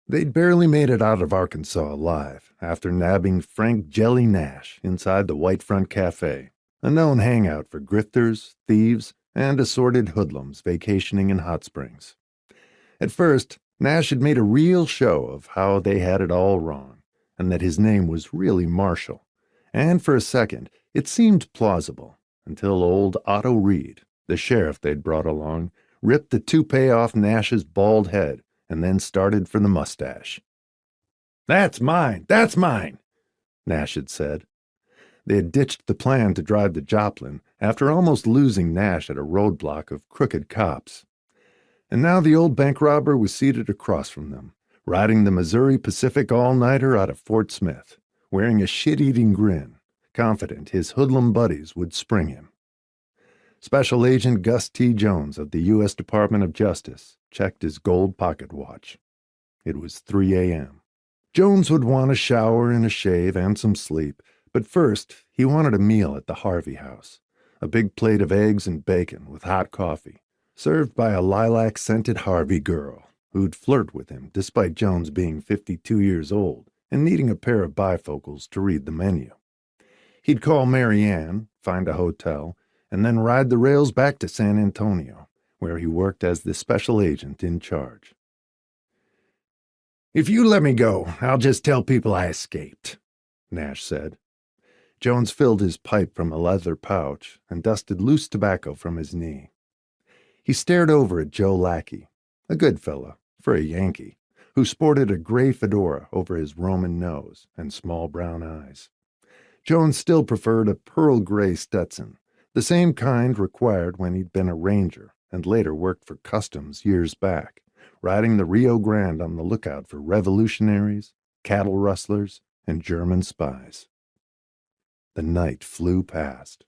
They'd barely made it out of Arkansas alive after nabbing Frank Jelly Nash inside the White Front Cafe, a known hangout for grifters, thieves, and assorted hoodlums vacationing in Hot Springs. At first, Nash had made a real show of how they had it all wrong, and that his name was really Marshall. And for a second, it seemed plausible, until old Otto Reed, the sheriff they'd brought along, ripped the toupee off Nash's bald head and then started for the mustache. "That's mine! That's mine!" Nash had said. They had ditched the plan to drive to Joplin after almost losing Nash at a roadblock of crooked cops. And now the old bank robber was seated across from them, riding the Missouri Pacific all-nighter out of Fort Smith, wearing a shit-eating grin, confident his hoodlum buddies would spring him. Special Agent Gus T. Jones of the U.S. Department of Justice checked his gold pocket watch. It was 3 a.m. Jones would want a shower and a shave and some sleep, but first he wanted a meal at the Harvey house, a big plate of eggs and bacon with hot coffee, served by a lilac-scented Harvey girl who'd flirt with him despite Jones being 52 years old and needing a pair of bifocals to read the menu. He'd call Mary Ann, find a hotel, and then ride the rails back to San Antonio, where he worked as the special agent in charge. "If you let me go, I'll just tell people I escaped," Nash said. Jones filled his pipe from a leather pouch and dusted loose tobacco from his knee. He stared over at Joe Lackey, a good fellow, for a Yankee, who sported a gray fedora over his Roman nose and small brown eyes. Jones still preferred a pearl gray Stetson, the same kind required when he'd been a ranger and later worked for Customs years back, riding the Rio Grande on the lookout for revolutionaries, cattle rustlers, and German spies. The night flew past.